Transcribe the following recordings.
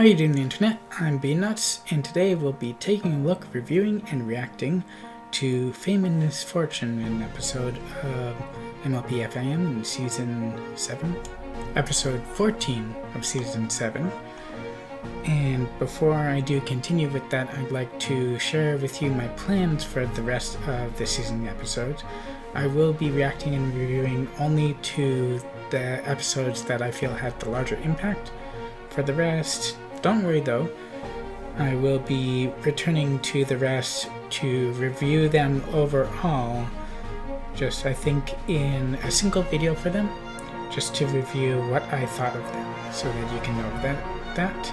you doing, Internet? I'm B-Nuts, and today we'll be taking a look, reviewing, and reacting to FiM and Misfortune, an episode of MLP FiM in Season 7, Episode 14 of Season 7. And before I do continue with that, I'd like to share with you my plans for the rest of the season episodes. I will be reacting and reviewing only to the episodes that I feel had the larger impact. For the rest, don't worry though, I will be returning to the rest to review them overall, just I think in a single video for them, just to review what I thought of them, so that you can know that.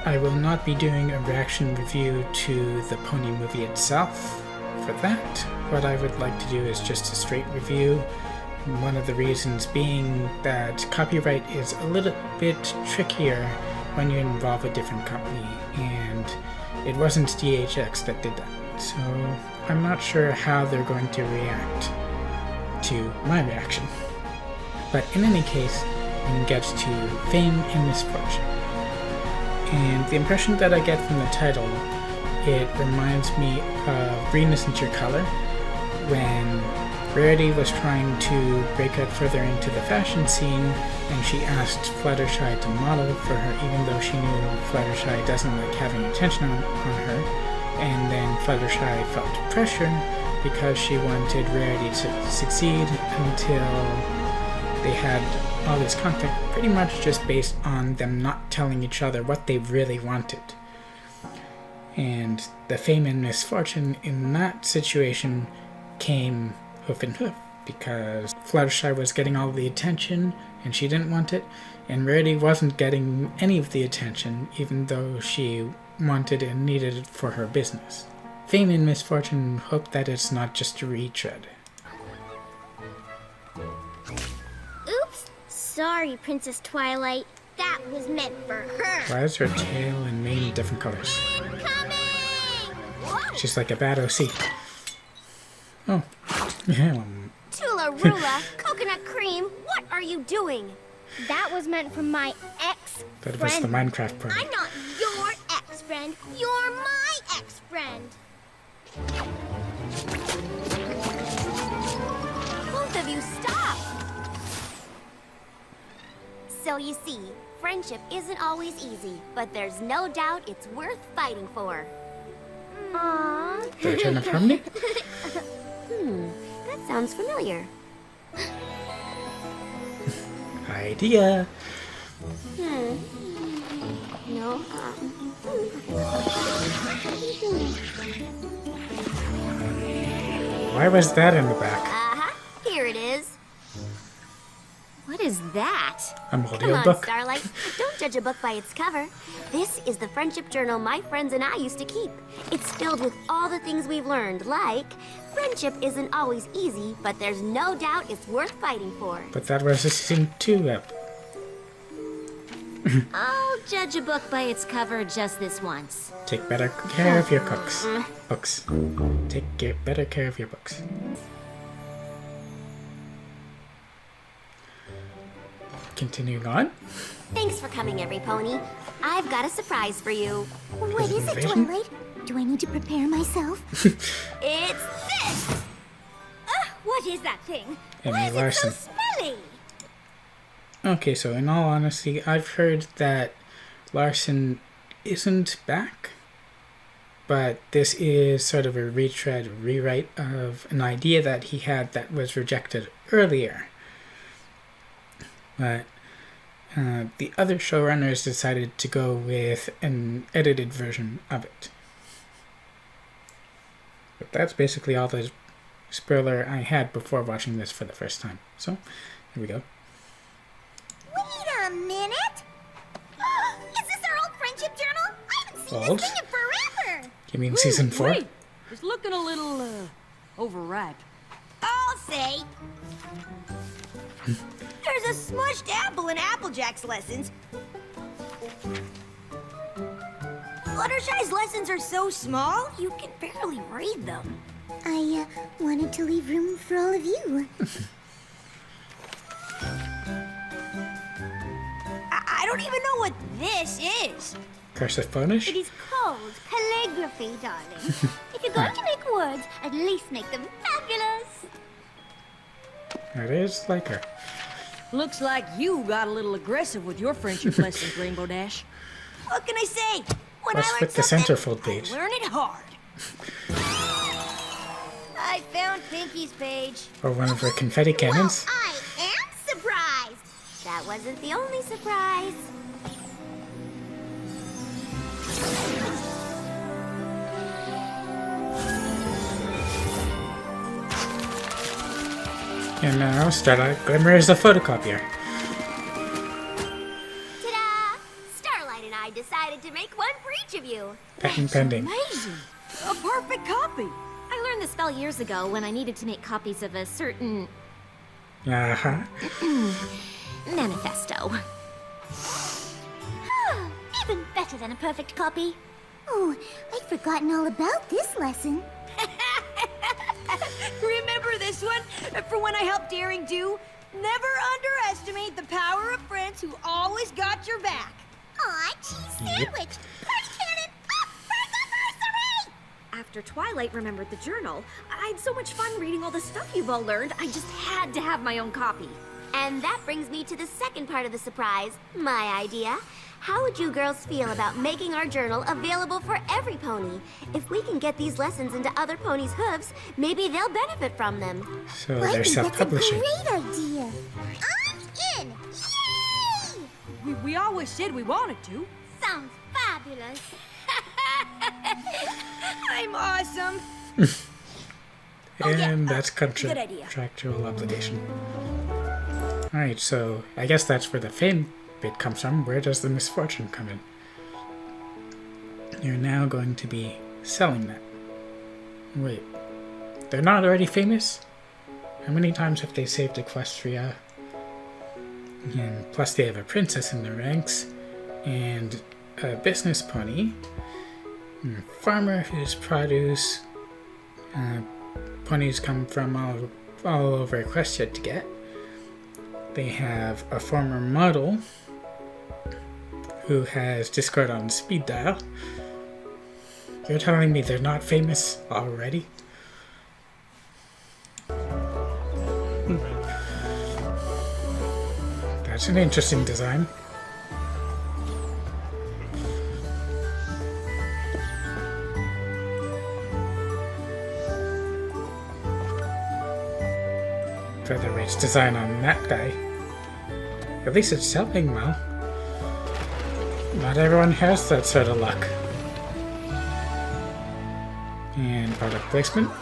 I will not be doing a reaction review to the pony movie itself. For that, what I would like to do is just a straight review. One of the reasons being that copyright is a little bit trickier when you involve a different company, and it wasn't DHX that did that. So I'm not sure how they're going to react to my reaction. But in any case, we can get to FiM and Misfortune. And the impression that I get from the title, it reminds me of Green Isn't Your Color, when Rarity was trying to break out further into the fashion scene, and she asked Fluttershy to model for her, even though she knew Fluttershy doesn't like having attention on her. And then Fluttershy felt pressure because she wanted Rarity to succeed, until they had all this conflict, pretty much just based on them not telling each other what they really wanted. And the FiM and Misfortune in that situation came hoof and hoof, because Fluttershy was getting all the attention and she didn't want it, and Rarity wasn't getting any of the attention even though she wanted and needed it for her business. FiM and Misfortune hope that it's not just a retread. Oops! Sorry, Princess Twilight. That was meant for her. Why is her tail and mane different colors? Incoming! She's like a bad OC. Oh. Yeah. Tula Rula, coconut cream, what are you doing? That was meant for my ex-friend. That was the Minecraft part. I'm not your ex-friend. You're my ex-friend. Both of you stop. So you see, friendship isn't always easy, but there's no doubt it's worth fighting for. Aww. Did I turn up harmony? That sounds familiar. Idea. No. Why was that in the back? Here it is. What is that? I'm holding Come a on, book. Starlight. Don't judge a book by its cover. This is the friendship journal my friends and I used to keep. It's filled with all the things we've learned, like friendship isn't always easy, but there's no doubt it's worth fighting for. But that was a season 2 ep. I'll judge a book by its cover just this once. Take better care of your books. Take better care of your books. Continuing on. Thanks for coming, every pony. I've got a surprise for you. What is it, Twilight? Do I need to prepare myself? It's this! What is that thing? Why is Larson. It so smelly? Okay, so in all honesty, I've heard that Larson isn't back, but this is sort of a rewrite of an idea that he had that was rejected earlier. But the other showrunners decided to go with an edited version of it. But that's basically all the spoiler I had before watching this for the first time. So, here we go. Wait a minute! Is this our old friendship journal? I haven't seen Old? this thing in forever! You mean season 4? Wait, it's looking a little, overripe. I'll say! There's a smushed apple in Applejack's lessons. Fluttershy's lessons are so small, you can barely read them. I wanted to leave room for all of you. I don't even know what this is. Cursive Polish? It is called calligraphy, darling. If you're going to make words, at least make them fabulous. It is like her. Looks like you got a little aggressive with your friendship lessons, Rainbow Dash. What can I say? When What's I learn with the something, centerfold page? I learn it hard. I found Pinky's page. Or one of her confetti cannons? Well, I am surprised. That wasn't the only surprise. And now Starlight Glimmer is a photocopier. Ta-da! Starlight and I decided to make one for each of you. Patent pending. Amazing! A perfect copy! I learned the spell years ago when I needed to make copies of a certain Uh-huh. manifesto. Even better than a perfect copy. Oh, I'd forgotten all about this lesson. Remember this one? For when I helped Daring do? Never underestimate the power of friends who always got your back. Aw, cheese sandwich! Party cannon! Up for anniversary! After Twilight remembered the journal, I had so much fun reading all the stuff you've all learned, I just had to have my own copy. And that brings me to the second part of the surprise, my idea. How would you girls feel about making our journal available for every pony? If we can get these lessons into other ponies' hooves, maybe they'll benefit from them. So they're self-publishing. Great idea! I'm in! Yay! We always said we wanted to. Sounds fabulous. I'm awesome. And that's good idea. contractual obligation. Alright, so I guess that's where the FiM bit comes from. Where does the Misfortune come in? You're now going to be selling that. Wait, they're not already famous? How many times have they saved Equestria? And plus they have a princess in the ranks, and a business pony, and a farmer whose produce ponies come from all over Equestria to get. They have a former model who has Discord on speed dial. You're telling me they're not famous already? That's an interesting design. Featherweight's design on that guy. At least it's selling well. Not everyone has that sort of luck. And product placement. No,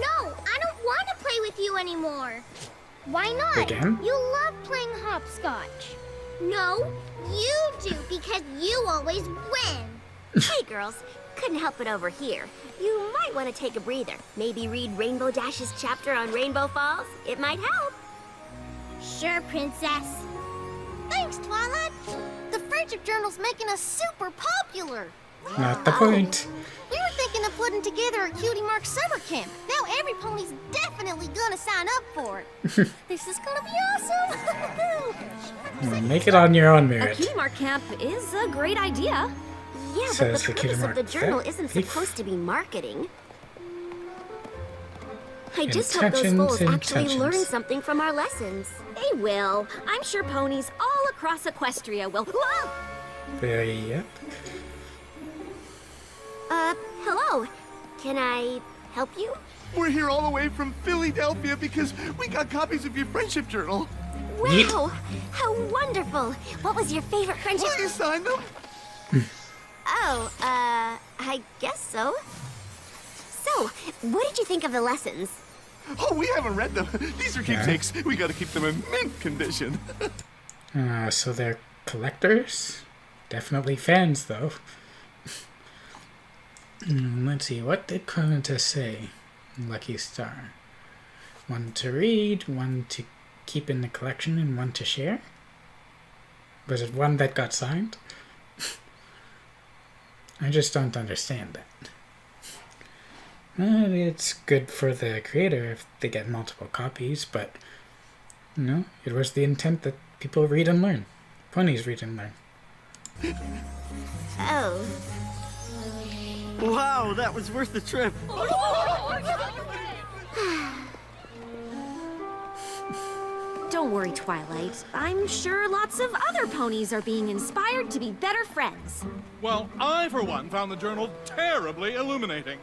I don't want to play with you anymore. Why not? Again? You love playing hopscotch. No, you do because you always win. Hey girls, couldn't help it over here. You might want to take a breather. Maybe read Rainbow Dash's chapter on Rainbow Falls. It might help. Sure, Princess. Thanks, Twilight. The Friendship Journal's making us super popular. Not the point. We were thinking of putting together a Cutie Mark summer camp. Now every pony's definitely gonna sign up for it. This is gonna be awesome. Make it on your own A merit. Cutie Mark camp is a great idea. Yeah, but Says the the Cutie purpose of Mark the journal Vet isn't Thief. supposed to be marketing. I just hope those Intentions, fools actually intentions. learn something from our lessons. They will. I'm sure ponies all across Equestria will. Whoa! Yep. Hello. Can I help you? We're here all the way from Philadelphia because we got copies of your friendship journal. Neat. Wow, how wonderful. What was your favorite friendship? Will you sign them? Oh, I guess so. So, what did you think of the lessons? Oh, we haven't read them. These are keepsakes. We gotta keep them in mint condition. So they're collectors? Definitely fans, though. Let's see, what did Conanta say? Lucky Star. One to read, one to keep in the collection, and one to share? Was it one that got signed? I just don't understand that. Well, it's good for the creator if they get multiple copies, but No, it was the intent that people read and learn. Ponies read and learn. Oh. Wow, that was worth the trip. Don't worry, Twilight. I'm sure lots of other ponies are being inspired to be better friends. Well, I, for one, found the journal terribly illuminating.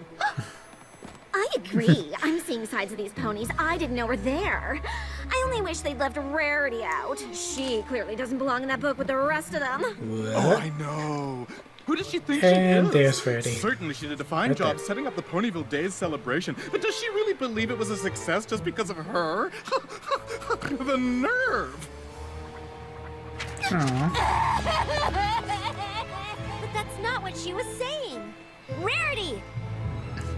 I agree. I'm seeing sides of these ponies I didn't know were there. I only wish they'd left Rarity out. She clearly doesn't belong in that book with the rest of them. Oh, I know. Who does she think And she is? there's Rarity. Certainly she did a fine Right job there. setting up the Ponyville Days celebration, but does she really believe it was a success just because of her? The nerve! Aww. But that's not what she was saying. Rarity!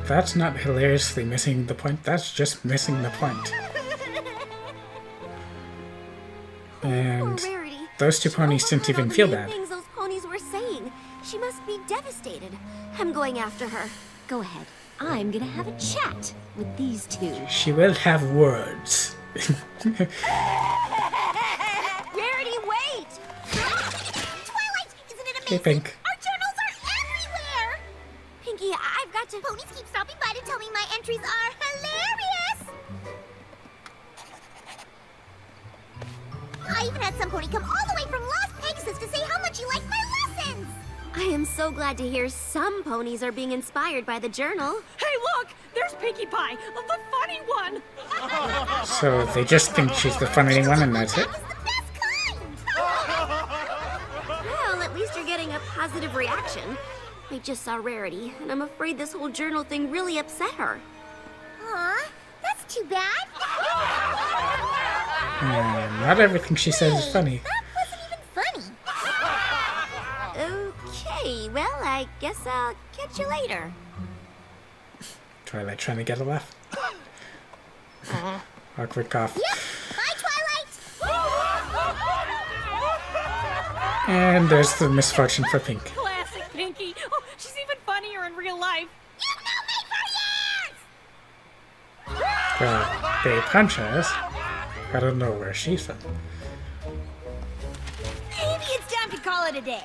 That's not hilariously missing the point. That's just missing the point. And Poor Rarity. those two She ponies didn't overheard all even the feel mean bad. things those ponies were saying. She must be devastated. I'm going after her. Go ahead. I'm gonna have a chat with these two. She will have words. Rarity, wait! Twilight, isn't it Hey, amazing? Pink. Our journals are everywhere! Pinky, I've got to... Ponies keep stopping by to tell me my entries are hilarious! I even had some pony come all the way from Las Pegasus to say how much he liked my lessons! I am so glad to hear some ponies are being inspired by the journal. Hey, look! There's Pinkie Pie, the funny one! So they just think she's the funny one and that's it? That was the best kind! Well, at least you're getting a positive reaction. I just saw Rarity, and I'm afraid this whole journal thing really upset her. Aw, that's too bad. Not everything she says is funny. That wasn't even funny. Okay, well, I guess I'll catch you later. Twilight trying to get a laugh. Awkward cough. Yep, bye, Twilight! And there's the misfortune for Pink. Classic Pinkie. Oh, she's even funnier in real life. You know me for years! Well, they punch us. I don't know where she's from. Maybe it's time to call it a day.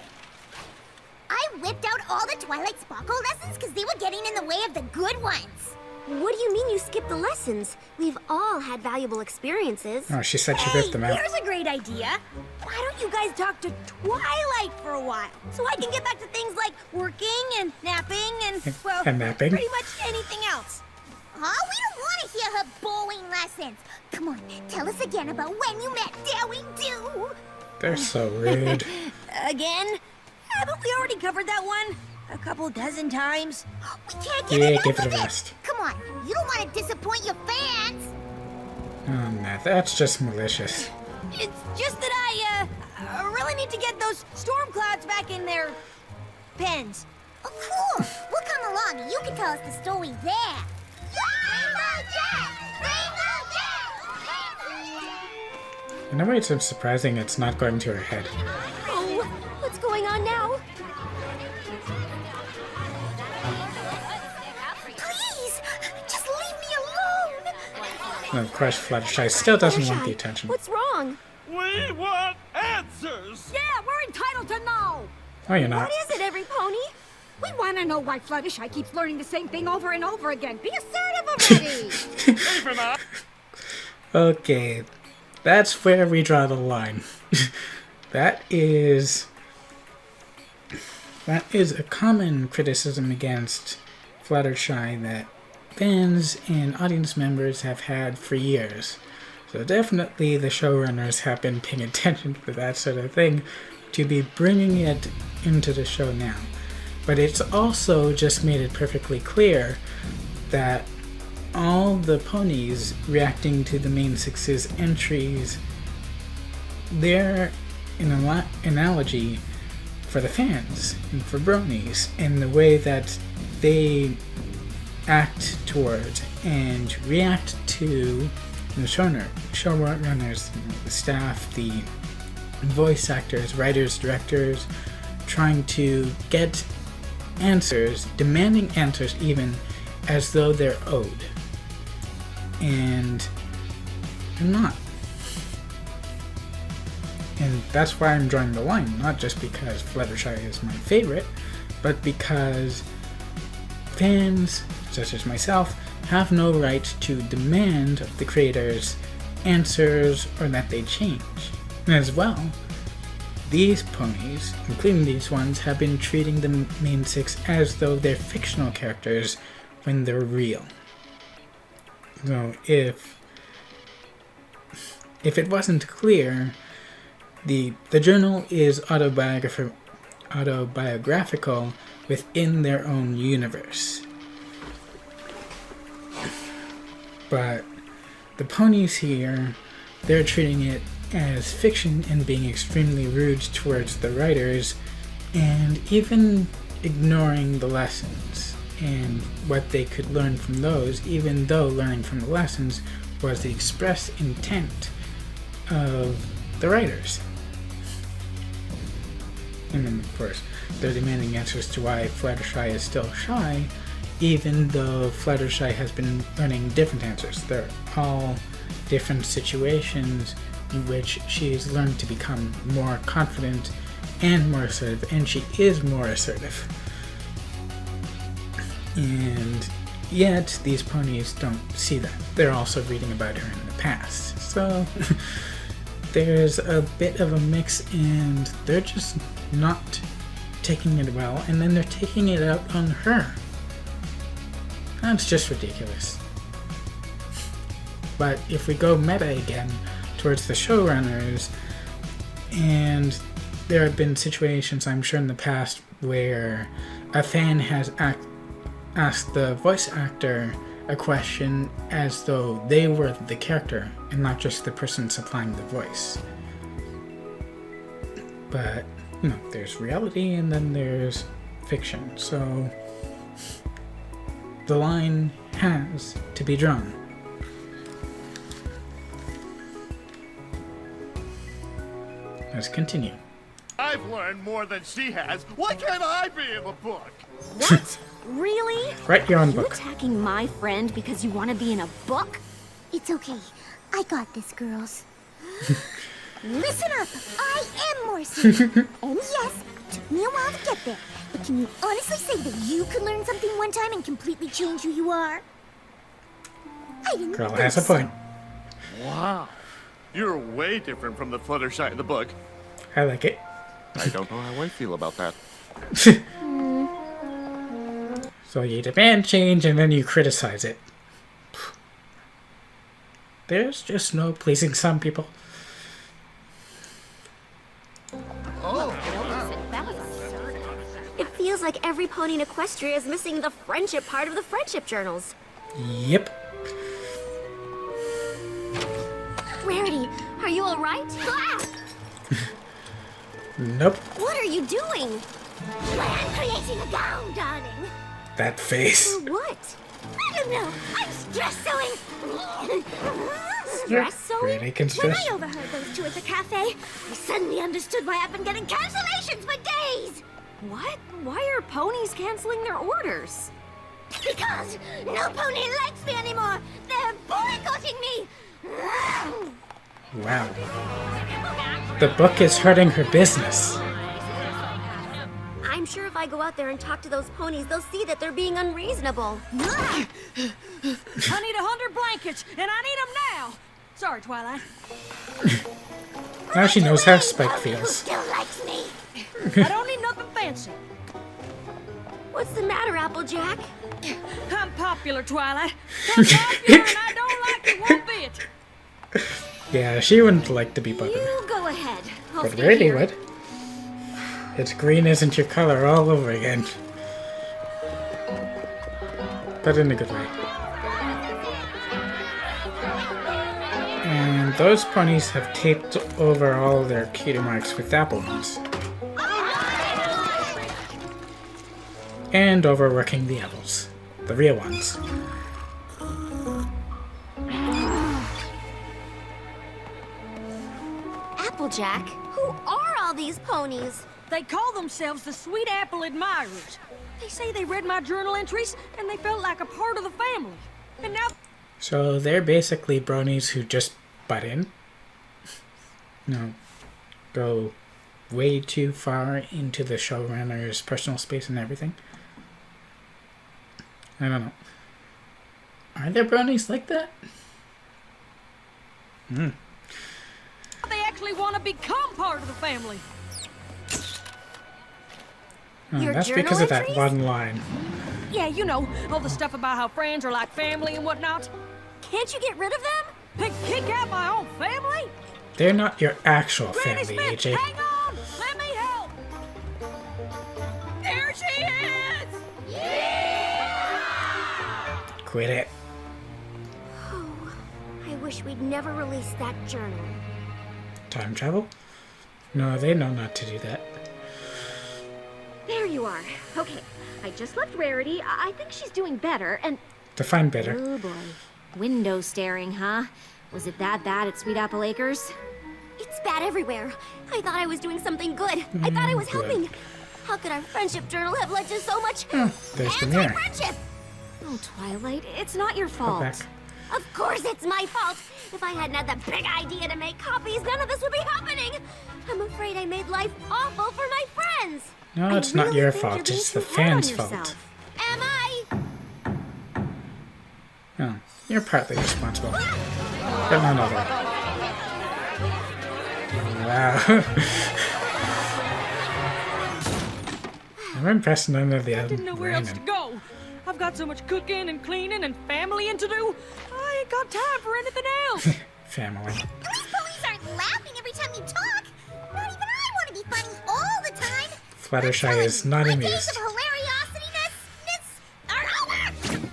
I whipped out all the Twilight Sparkle lessons because they were getting in the way of the good ones. What do you mean you skipped the lessons? We've all had valuable experiences. Oh, she said she Hey, ripped them out. here's a great idea. Why don't you guys talk to Twilight for a while? So I can get back to things like working and napping and, well, And napping? pretty much anything else. Oh, we don't want to hear her boring lessons. Come on, tell us again about when you met Daring Do. They're so rude. Again? Haven't we already covered that one? A couple dozen times? We can't get Yeah, enough give it of a it. rest. Come on, you don't want to disappoint your fans. Oh, no, that's just malicious. It's just that I really need to get those storm clouds back in their pens. Oh, cool. We'll come along and you can tell us the story there. Rainbow Jet! Rainbow Jet! In a way, it's surprising it's not going to her head. Oh, what's going on now? Please, just leave me alone. And of course, Fluttershy still doesn't want the attention. What's wrong? We want answers! Yeah, we're entitled to know. Oh, you're not. What is it, every pony? We want to know why Fluttershy keeps learning the same thing over and over again. Be assertive already. Okay, that's where we draw the line. That is a common criticism against Fluttershy that fans and audience members have had for years. So definitely the showrunners have been paying attention to that sort of thing to be bringing it into the show now. But it's also just made it perfectly clear that all the ponies reacting to the main six's entries, they're an analogy for the fans and for bronies in the way that they act towards and react to the showrunners, the staff, the voice actors, writers, directors, trying to get answers, demanding answers even, as though they're owed. And they're not. And that's why I'm drawing the line, not just because Fluttershy is my favorite, but because fans, such as myself, have no right to demand of the creators answers or that they change. And as well, these ponies, including these ones, have been treating the main six as though they're fictional characters when they're real. So if it wasn't clear, the journal is autobiographical within their own universe. But the ponies here, they're treating it as fiction and being extremely rude towards the writers, and even ignoring the lessons and what they could learn from those, even though learning from the lessons was the express intent of the writers. And then, of course, they're demanding answers to why Fluttershy is still shy, even though Fluttershy has been learning different answers. They're all different situations in which she has learned to become more confident and more assertive, and she is more assertive. And yet, these ponies don't see that. They're also reading about her in the past. So, there's a bit of a mix, and they're just not taking it well, and then they're taking it out on her. That's just ridiculous. But if we go meta again towards the showrunners, and there have been situations, I'm sure, in the past where a fan has asked the voice actor a question as though they were the character and not just the person supplying the voice. But, you know, there's reality and then there's fiction, so the line has to be drawn. Let's continue. I've learned more than she has. Why can't I be in the book? What? Really? Write your own You book. attacking my friend because you want to be in a book? It's okay. I got this, girls. Listen up. I am more serious. And yes, it took me a while to get there. But can you honestly say that you could learn something one time and completely change who you are? I didn't Girl think has a so. point. Wow. You're way different from the Fluttershy in the book. I like it. I don't know how I feel about that. So you demand change and then you criticize it. There's just no pleasing some people. It feels like every pony in Equestria is missing the friendship part of the friendship journals. Yep. Rarity, are you alright? Ah! Nope. What are you doing? I'm creating a gown, darling. That face. For what? I don't know. I'm stress sewing. Stress sewing? Really When constress. I overheard those two at the cafe, I suddenly understood why I've been getting cancellations for days. What? Why are ponies canceling their orders? Because no pony likes me anymore. They're boycotting me. Wow. The book is hurting her business. I'm sure if I go out there and talk to those ponies, they'll see that they're being unreasonable. I need 100 blankets, and I need them now. Sorry, Twilight. Now she knows how Spike Who feels. still likes me? I don't need nothing fancy. What's the matter, Applejack? I'm popular, Twilight. I'm popular, and I don't like it one bit. Yeah, she wouldn't like to be bugged. You go ahead. I'll But stay Rarity here. would. It's green isn't your color all over again. But in a good way. And those ponies have taped over all their cutie marks with apple ones. And overworking the apples. The real ones. Applejack? Who are all these ponies? They call themselves the Sweet Apple Admirers. They say they read my journal entries, and they felt like a part of the family. And now So they're basically bronies who just butt in. No. go way too far into the showrunner's personal space and everything. I don't know. Are there bronies like that? They actually want to become part of the family. Your That's journal because of that entries? one line. Yeah, you know, all the stuff about how friends are like family and whatnot. Can't you get rid of them? Kick out my own family? They're not your actual Granny family, Smith, AJ. hang on! Let me help! There she is! Quit it. Oh, I wish we'd never released that journal. Time travel? No, they know not to do that. There you are. Okay, I just left Rarity. I think she's doing better, and... Define better. Oh boy. Window staring, huh? Was it that bad at Sweet Apple Acres? It's bad everywhere. I thought I was doing something good. I thought I was Good. helping. How could our friendship journal have led to so much There's the mirror. anti-friendship? Oh, Twilight, it's not your Go fault. back. Of course it's my fault. If I hadn't had the big idea to make copies, none of this would be happening. I'm afraid I made life awful for my friends. No, I it's not really your think you're fault. being It's the too hard on fans' fault. yourself. Am I? Oh, you're partly responsible. But not all that. Wow. I'm impressed none of the I other didn't know where else to go. I've got so much cooking and cleaning and familying to do. I ain't got time for anything else. family. These ponies aren't laughing every time you talk. Not even I want to be funny all the time. Fluttershy is not My amused. days of hilariosity-ness are over.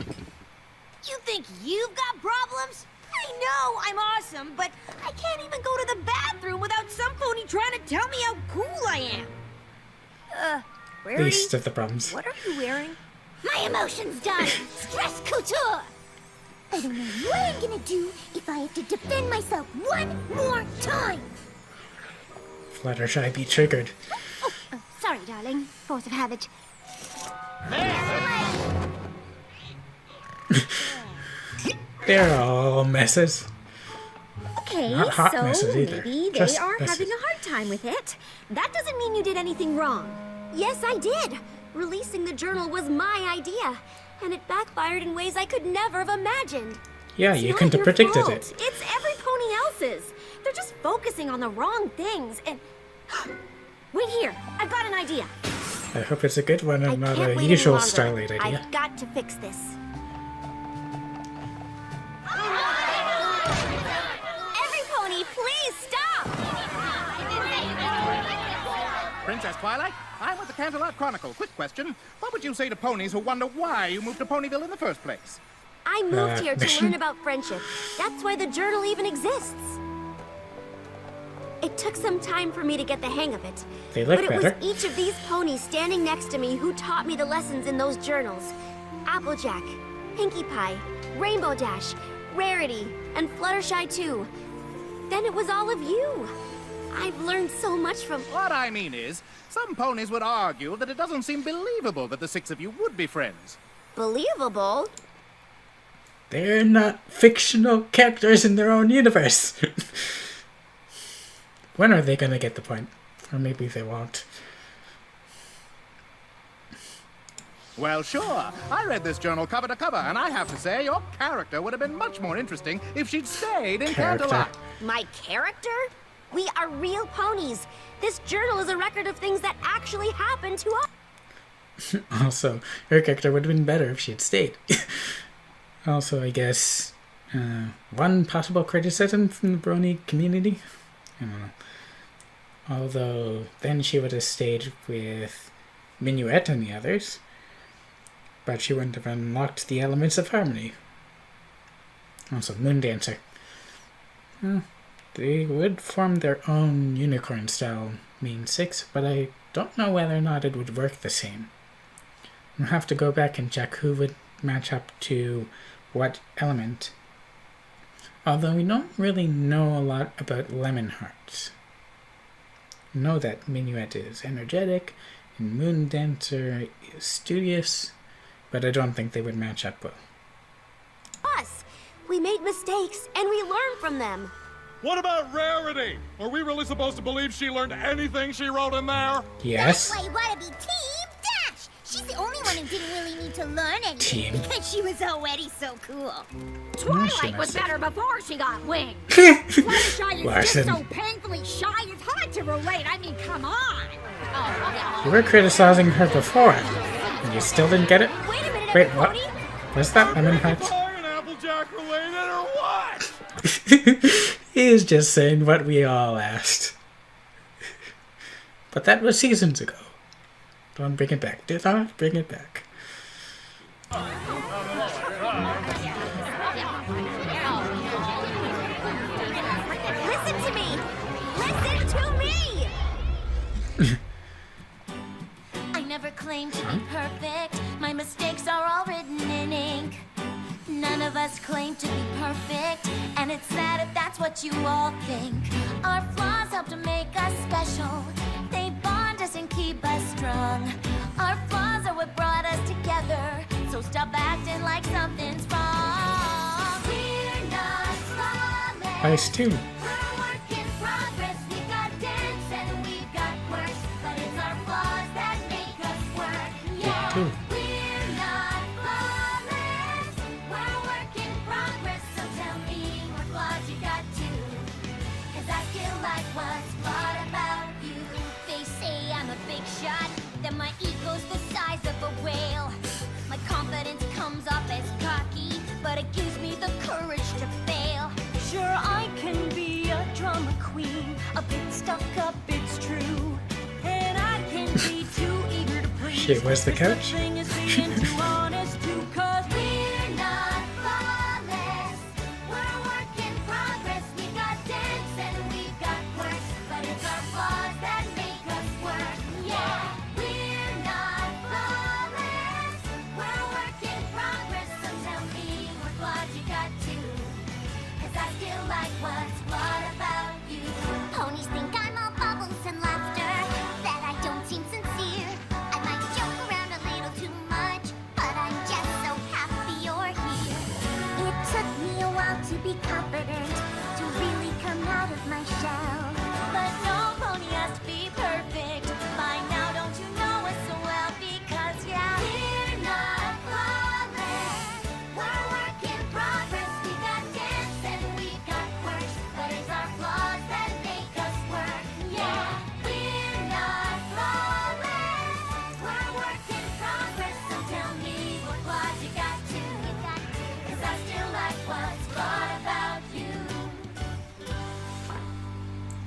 You think you've got problems? I know I'm awesome, but I can't even go to the bathroom without some pony trying to tell me how cool I am. Rarity, Least of the problems. what are you wearing? My emotions done. Stress couture. I don't know what I'm gonna do if I have to defend myself one more time. Fluttershy be triggered. Oh, sorry, darling. Force of habit. They're all messes. Okay, Not hot so messes either, maybe they just are messes. having a hard time with it. That doesn't mean you did anything wrong. Yes, I did. Releasing the journal was my idea, and it backfired in ways I could never have imagined. Yeah, It's you not couldn't have your predicted fault. it. It's every pony else's. They're just focusing on the wrong things and... Wait here, I've got an idea. I hope it's a good one I and not can't a wait usual any longer. Starlight idea. I've got to fix this. Every pony, please stop! Princess Twilight, I'm with the Canterlot Chronicle. Quick question. What would you say to ponies who wonder why you moved to Ponyville in the first place? I moved here to mission? learn about friendship. That's why the journal even exists. It took some time for me to get the hang of it. They look but it better. was each of these ponies standing next to me who taught me the lessons in those journals. Applejack, Pinkie Pie, Rainbow Dash, Rarity, and Fluttershy too. Then it was all of you. I've learned so much from... What I mean is, some ponies would argue that it doesn't seem believable that the six of you would be friends. Believable? They're not fictional characters in their own universe. When are they gonna get the point? Or maybe they won't. Well, sure. I read this journal cover to cover, and I have to say, your character would have been much more interesting if she'd stayed in Character. Canterlot. My character? We are real ponies. This journal is a record of things that actually happened to us. Also, her character would have been better if she had stayed. Also, I guess, one possible criticism from the Brony community. I don't know. Although, then she would have stayed with Minuet and the others. But she wouldn't have unlocked the elements of harmony. Also, Moondancer. Well, they would form their own unicorn-style Mean Six, but I don't know whether or not it would work the same. I'll have to go back and check who would match up to what element. Although we don't really know a lot about Lemon Hearts. We know that Minuet is energetic, and Moondancer is studious, but I don't think they would match up well. Us. We made mistakes, and we learned from them. What about Rarity? Are we really supposed to believe she learned anything she wrote in there? Yes. That's why you wanna be Team Dash. She's the only one who didn't really need to learn anything Team. because she was already so cool. Twilight was better before she got wings. Fluttershy is Larson. just so painfully shy, it's hard to relate. I mean, come on. You were criticizing her before, and you still didn't get it? Wait a minute, Wait, what? everybody. Was that Lemon Hearts? Are an Applejack related or what? He is just saying what we all asked. But that was seasons ago. Don't bring it back. Do not bring it back. Listen to me. Listen to me. I never claimed to be perfect. My mistakes are all written in ink. None of us claim to be perfect, and it's sad if that's what you all think. Our flaws help to make us special. They bond us and keep us strong. Our flaws are what brought us together. So stop acting like something's wrong. We're not flawless. Nice too. We're a work in progress. We've got dents and we've got quirks, but it's our flaws that make us work. Yeah, too. we're not flawless. We're a work in progress. So tell me what flaws you got too, 'cause I still like what's flawed about you. They say I'm a big shot, that my ego's the size of a whale. My confidence comes off as cocky, but it gives me the courage to fail. Sure, I can be a drama queen, a bit stuck up, it's true. And I can be too eager to please. Shit, where's the couch? The thing is being too honest too, 'cause we're not flawless. We're a work in progress. We've got dents and we've got quirks, but it's our flaws that make us work. Yeah, we're not flawless. We're a work in progress. So tell me what flaws you got too, 'cause I still like what's flawed about you. Ponies think I'm all bubbles and laughter, that I don't seem sincere. I might joke around a little too much, but I'm just so happy you're here. It took me a while to be confident, to really come out of my shell. But no pony has to be perfect. By now, don't you know us so well? Because yeah, we're not flawless. We're a work in progress. We've got dents and we've got quirks, but it's our flaws that make us work. Yeah, we're not flawless. We're a work in progress. So tell me what flaws you got too. 'Cause I still like what's flawed about you.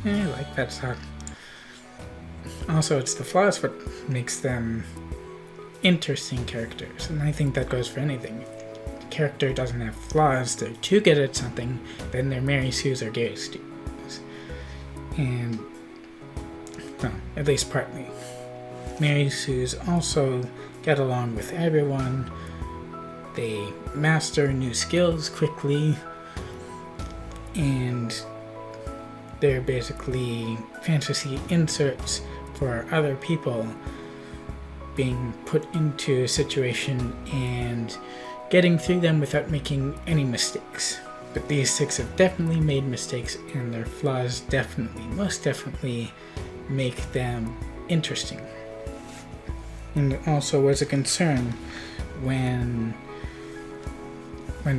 I like that song. Also, it's the flaws what makes them interesting characters, and I think that goes for anything. If the character doesn't have flaws, they're too good at something, then they're Mary Sue's or Gary Stu's. And, well, at least partly. Mary Sue's also get along with everyone, they master new skills quickly, and they're basically fantasy inserts for other people being put into a situation and getting through them without making any mistakes. But these six have definitely made mistakes, and their flaws definitely, most definitely, make them interesting. And it also was a concern when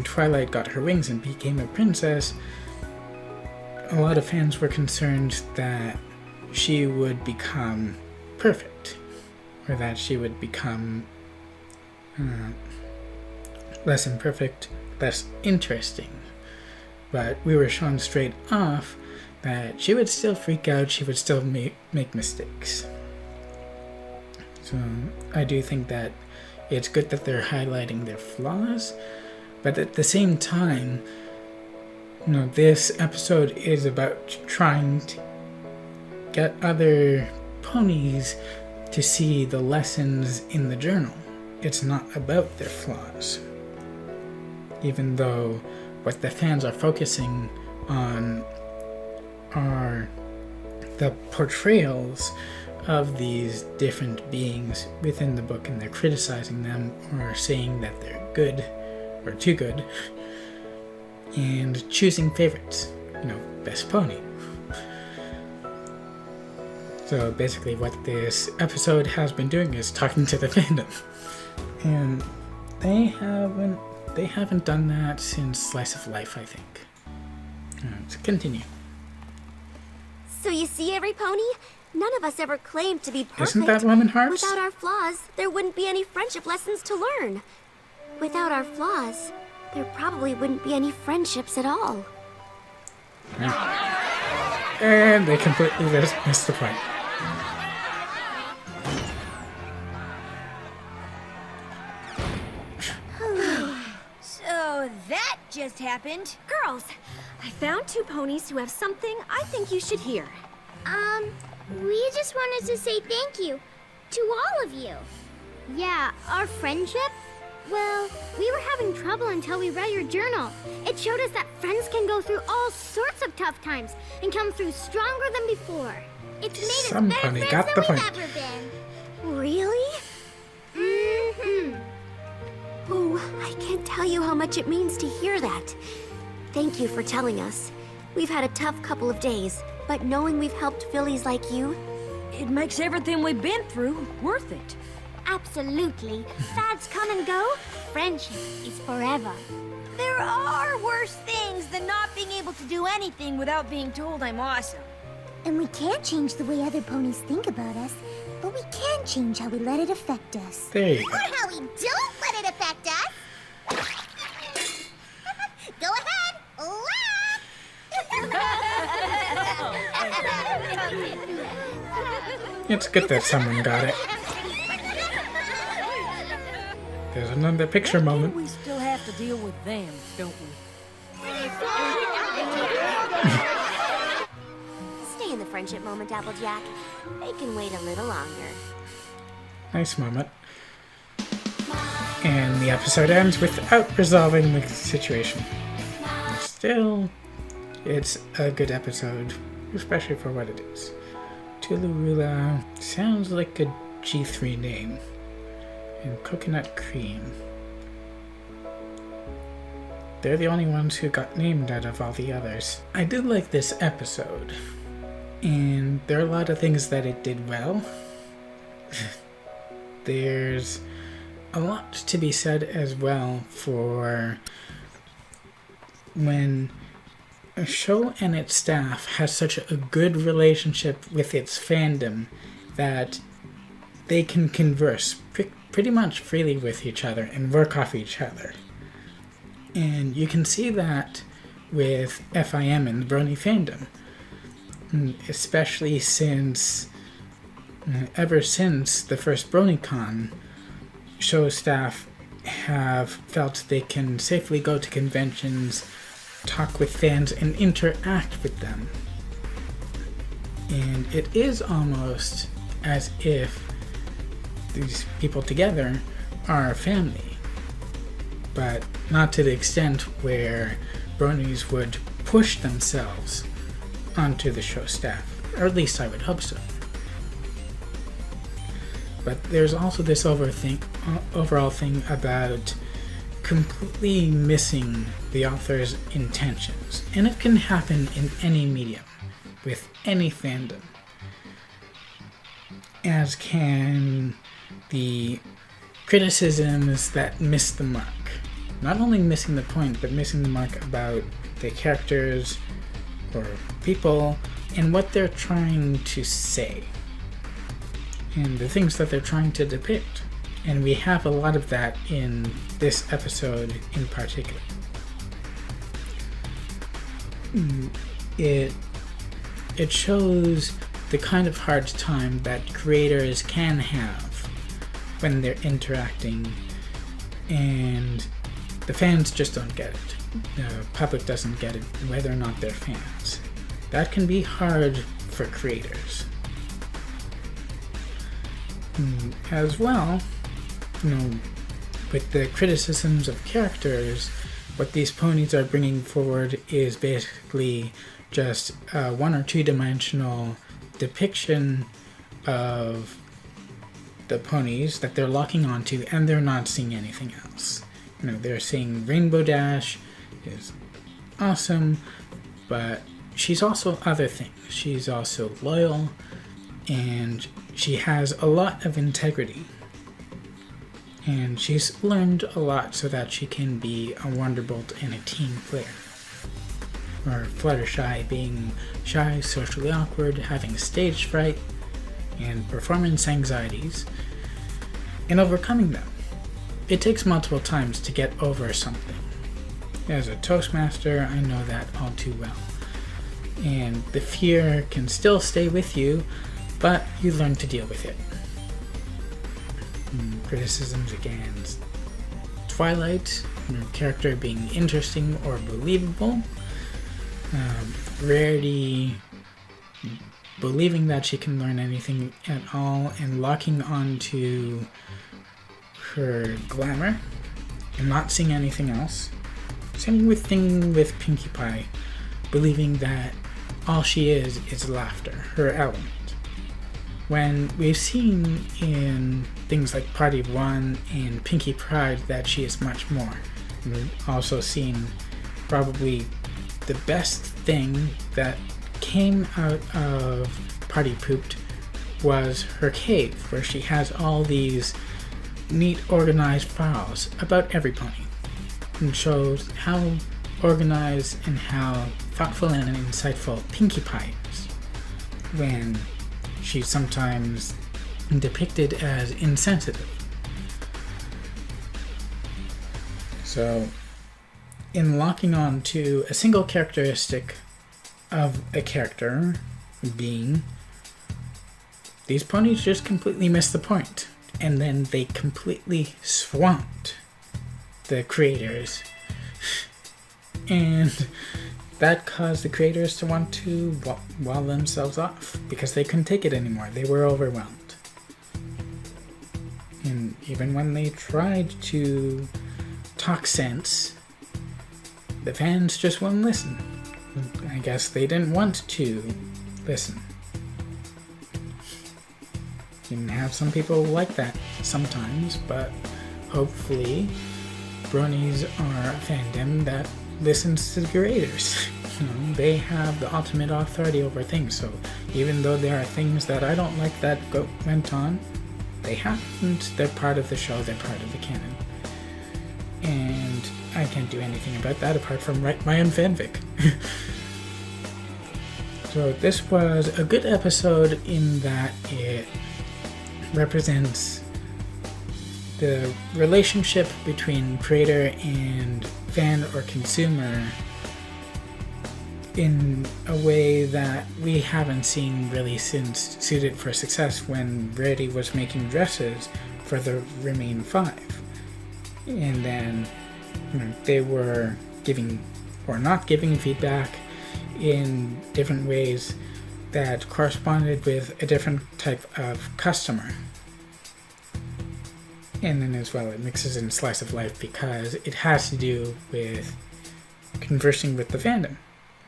Twilight got her wings and became a princess. A lot of fans were concerned that she would become perfect, or that she would become less imperfect, less interesting. But we were shown straight off that she would still freak out, she would still make mistakes. So I do think that it's good that they're highlighting their flaws, but at the same time, you know, this episode is about trying to get other ponies to see the lessons in the journal. It's not about their flaws. Even though what the fans are focusing on are the portrayals of these different beings within the book, and they're criticizing them or saying that they're good or too good, and choosing favorites. best pony. So basically what this episode has been doing is talking to the fandom. And they haven't done that since Slice of Life, I think. So continue. So you see, every pony? None of us ever claimed to be perfect. Isn't that Lemon Hearts? Without our flaws, there wouldn't be any friendship lessons to learn. Without our flaws, there probably wouldn't be any friendships at all. And they completely missed the point. So that just happened. Girls, I found 2 ponies who have something I think you should hear. We just wanted to say thank you to all of you. Yeah, our friendship? Well, we were having trouble until we read your journal. It showed us that friends can go through all sorts of tough times and come through stronger than before. It's made Some us better pony friends got than the we've point. ever been. Really? Mm-hmm. Oh, I can't tell you how much it means to hear that. Thank you for telling us. We've had a tough couple of days, but knowing we've helped fillies like you, It makes everything we've been through worth it. Absolutely. Fads come and go. Friendship is forever. There are worse things than not being able to do anything without being told I'm awesome. And we can't change the way other ponies think about us, but we can change how we let it affect us. There you go. Or how we don't let it affect us. Go ahead, laugh! It's good that someone got it. There's another picture moment. We still have to deal with them, don't we? stay in the friendship moment, Applejack. They can wait a little longer. Nice moment. And the episode ends without resolving the situation. Still, it's a good episode, especially for what it is. Tulurula sounds like a G3 name. And Coconut Cream. They're the only ones who got named out of all the others. I did like this episode. And there are a lot of things that it did well. There's a lot to be said as well for when a show and its staff has such a good relationship with its fandom that they can converse pretty much freely with each other and work off each other. And you can see that with FiM and the Brony fandom. Especially since, ever since the first BronyCon, show staff have felt they can safely go to conventions, talk with fans, and interact with them. And it is almost as if these people together are a family, but not to the extent where bronies would push themselves onto the show staff, or at least I would hope so. But there's also this overall thing about completely missing the author's intentions, and it can happen in any medium, with any fandom, as can the criticisms that miss the mark. Not only missing the point, but missing the mark about the characters or people and what they're trying to say and the things that they're trying to depict. And we have a lot of that in this episode in particular. It shows the kind of hard time that creators can have when they're interacting, and the fans just don't get it. The public doesn't get it, whether or not they're fans. That can be hard for creators. As well, with the criticisms of characters, what these ponies are bringing forward is basically just a 1 or 2 dimensional depiction of the ponies that they're locking onto, and they're not seeing anything else. They're seeing Rainbow Dash is awesome, but she's also other things. She's also loyal, and she has a lot of integrity. And she's learned a lot so that she can be a Wonderbolt and a team player. Or Fluttershy being shy, socially awkward, having stage fright, and performance anxieties, and overcoming them. It takes multiple times to get over something. As a Toastmaster, I know that all too well. And the fear can still stay with you, but you learn to deal with it. Criticisms against Twilight, her character being interesting or believable. Rarity believing that she can learn anything at all and locking onto her glamour and not seeing anything else. Same thing with Pinkie Pie, believing that all she is laughter, her element. When we've seen in things like Party of One and Pinkie Pride that she is much more. And we've also seen probably the best thing that came out of Party Pooped was her cave, where she has all these neat organized files about every pony, and shows how organized and how thoughtful and insightful Pinkie Pie is, when she's sometimes depicted as insensitive. So, in locking on to a single characteristic of a character being, these ponies just completely missed the point, and then they completely swamped the creators, and that caused the creators to want to wall themselves off because they couldn't take it anymore. They were overwhelmed. And even when they tried to talk sense, the fans just wouldn't listen. I guess they didn't want to listen. You can have some people like that sometimes, but hopefully bronies are a fandom that listens to the creators. They have the ultimate authority over things, so even though there are things that I don't like that went on, they happened, they're part of the show, they're part of the canon. And I can't do anything about that apart from write my own fanfic. So this was a good episode in that it represents the relationship between creator and fan or consumer in a way that we haven't seen really since Suited for Success, when Rarity was making dresses for the Remain 5. And then they were giving or not giving feedback in different ways that corresponded with a different type of customer. And then as well, it mixes in slice of life because it has to do with conversing with the fandom.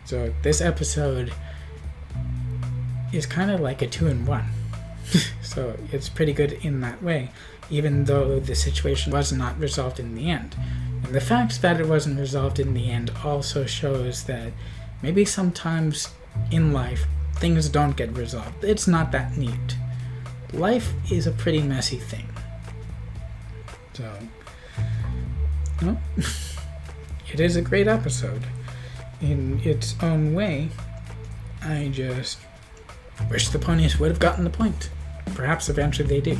So this episode is kind of like a 2-in-1. So it's pretty good in that way, even though the situation was not resolved in the end. And the fact that it wasn't resolved in the end also shows that maybe sometimes in life things don't get resolved. It's not that neat. Life is a pretty messy thing. So, it is a great episode in its own way. I just wish the ponies would have gotten the point. Perhaps eventually they do,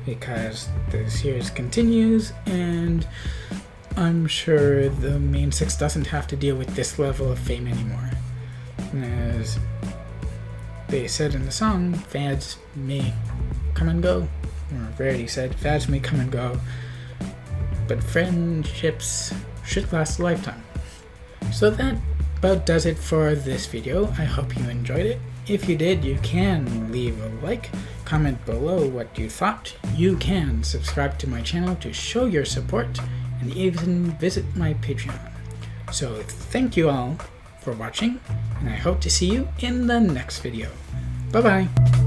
because the series continues, and I'm sure the main six doesn't have to deal with this level of fame anymore. As they said in the song, fads may come and go, or Rarity said, fads may come and go, but friendships should last a lifetime. So that about does it for this video. I hope you enjoyed it. If you did, you can leave a like, comment below what you thought. You can subscribe to my channel to show your support, and even visit my Patreon. So thank you all for watching, and I hope to see you in the next video. Bye bye!